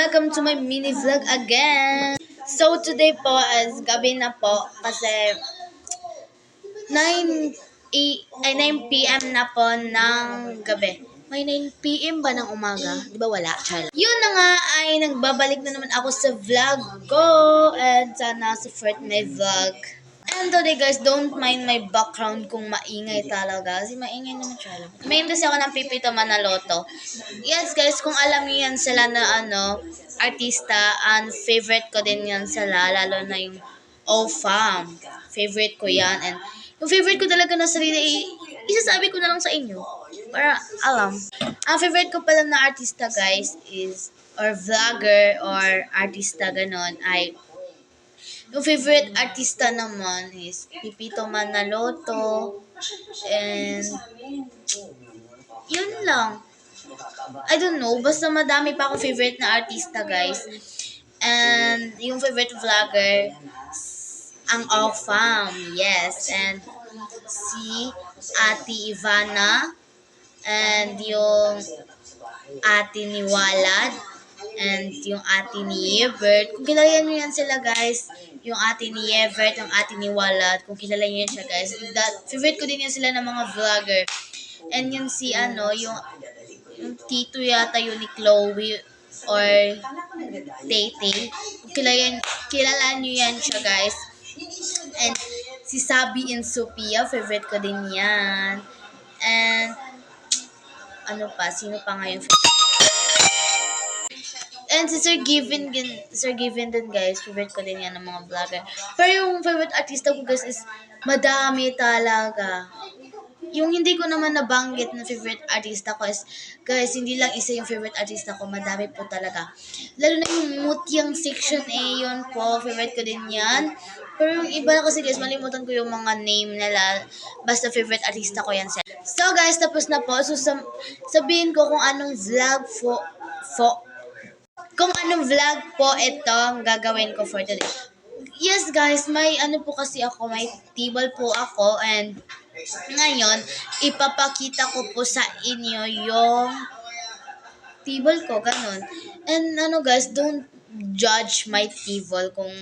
welcome to my mini vlog again. So today po is gabi na po kasi 9 p.m. na po ng gabi. May 9 p.m. ba ng umaga? Di ba wala? Chal. Yun na nga ay nagbabalik na naman ako sa vlog ko and sana support my vlog. And today guys, don't mind my background kung maingay talaga. Kasi maingay naman siya. Main kasi ako ng Pipito Manaloto. Yes guys, kung alam niyo yan sila na artista, and favorite ko din yan sila. Lalo na yung OFAM. Favorite ko yan. And yung favorite ko talaga na sarili, isasabi ko na lang sa inyo. Para alam. Ang favorite ko pala na artista guys is, or vlogger, or artista ganon, ay yung favorite artista naman is Pipito Manaloto. And yun lang. I don't know. Basta madami pa akong favorite na artista, guys. And yung favorite vlogger, ang OFAM. Yes. And si Ate Ivana. And yung Ate ni Walad. And yung Ate ni Evert. Kung kilala nyo yan sila, guys. Yung Ate ni Evert, yung Ate ni Walad. Kung kilala nyo yan siya, guys. Favorite ko din yan sila ng mga vlogger. And yun si yung tito yata yun ni Chloe or Tete. Kilala nyo yan siya, guys. And si Sabi and Sophia, favorite ko din yan. And sino pa ngayon? And si Sir Given din guys, favorite ko din yan ng mga vlogger. Pero yung favorite artista ko guys is madami talaga. Yung hindi ko naman nabanggit na favorite artista ko is, guys, hindi lang isa yung favorite artista ko, madami po talaga. Lalo na yung Mutyang Section A, yun po, favorite ko din yan. Pero yung iba kasi guys, malimutan ko yung mga name nila. Basta favorite artista ko yan. So guys, tapos na po. So sabihin ko kung anong vlog kung anong vlog po itong gagawin ko for today. Yes guys, may po kasi ako, may table po ako, and ngayon, ipapakita ko po sa inyo yung table ko, ganun. And guys, don't judge my table kung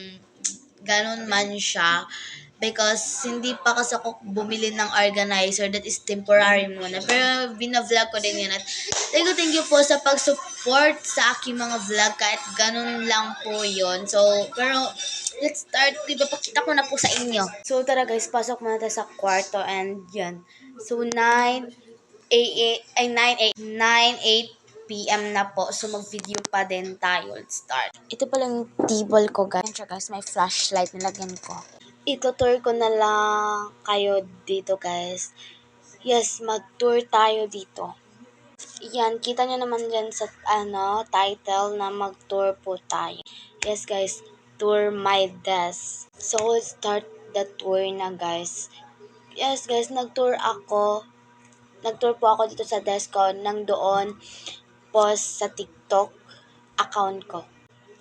ganun man siya. Because hindi pa kasi ako bumili ng organizer, that is temporary muna. Pero binavlog ko din yan. At thank you po sa pag-support sa aking mga vlog, kahit ganun lang po yon. So, pero let's start. Ipapakita ko na po sa inyo. So tara guys, pasok muna tayo sa kwarto, and yan. So 9 p.m. na po. So mag-video pa din tayo. Let's start. Ito pala yung table ko guys. Guys, may flashlight nilagyan ko. Ito-tour ko na lang kayo dito guys. Yes, mag-tour tayo dito. Yan, kita nyo naman dyan sa title na mag-tour po tayo. Yes guys, tour my desk. So, let's start the tour na guys. Yes guys, nag-tour po ako dito sa desk ko, nang doon post sa TikTok account ko.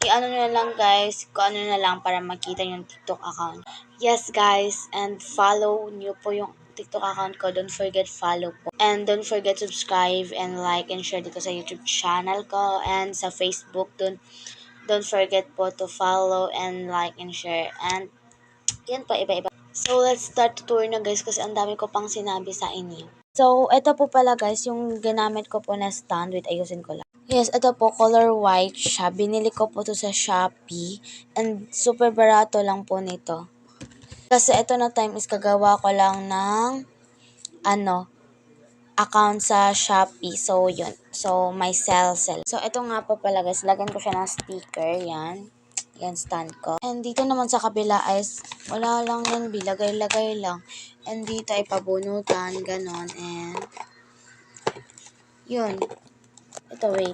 Kung ano na lang para makita yung TikTok account. Yes guys, and follow nyo po yung TikTok account ko. Don't forget follow po. And don't forget subscribe and like and share dito sa YouTube channel ko, and sa Facebook. Don't forget po to follow and like and share. And yan po, iba-iba. So let's start the tour na guys, kasi ang dami ko pang sinabi sa inyo. So ito po pala guys yung ginamit ko po na stand. Wait, ayusin ko lang. Yes, ito po, color white siya. Binili ko po to sa Shopee. And super barato lang po nito. Kasi ito na time is kagawa ko lang ng account sa Shopee. So, yun. So, may sell. So, ito nga po pala guys. Lagyan ko siya ng sticker. Yan. Yan, stand ko. And dito naman sa kabila is, wala lang yan. Bilagay-lagay lang. And dito ay pabunutan. Ganon. And, yun. Ito, wait.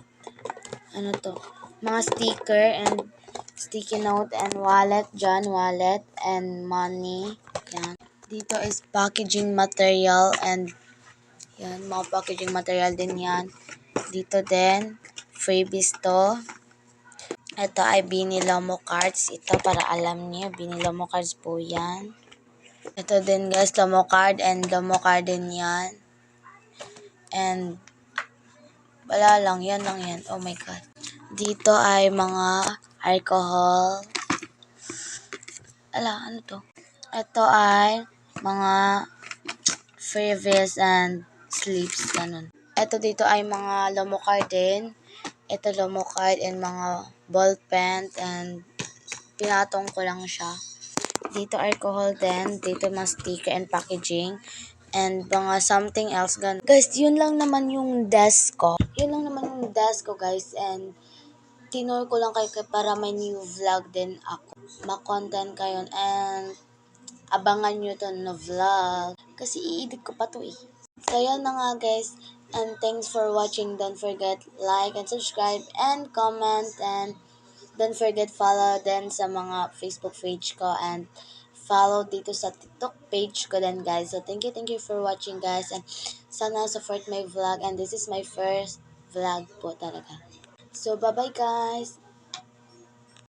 Mga sticker and sticky note and wallet dyan, wallet and money. Yan. Dito is packaging material, and yan, mga packaging material din yan. Dito din, freebies to. Ito ay Binilomo cards. Ito para alam niyo, Binilomo cards po yan. Ito din guys, Lomo card and Lomo card din yan. And wala lang, yan lang yan. Oh my god. Dito ay mga alcohol. Ano to? Ito ay mga freebies and sleeps, ganun. Ito dito ay mga lomo card din. Ito lomo card and mga ball pen and pinatong ko lang siya. Dito alcohol din. Dito mga sticker and packaging. And mga something else. Ganun. Guys, yun lang naman yung desk ko. Yun lang naman yung desk ko, guys. And tinor ko lang kayo para may new vlog din ako. Ma-content kayo. And abangan nyo to na vlog. Kasi i-edit ko pa to eh. Kaya na nga guys. And thanks for watching. Don't forget like and subscribe and comment. And don't forget follow din sa mga Facebook page ko. And follow dito sa TikTok page ko din guys. So thank you for watching guys. And sana support my vlog. And this is my first vlog po talaga. So bye bye guys.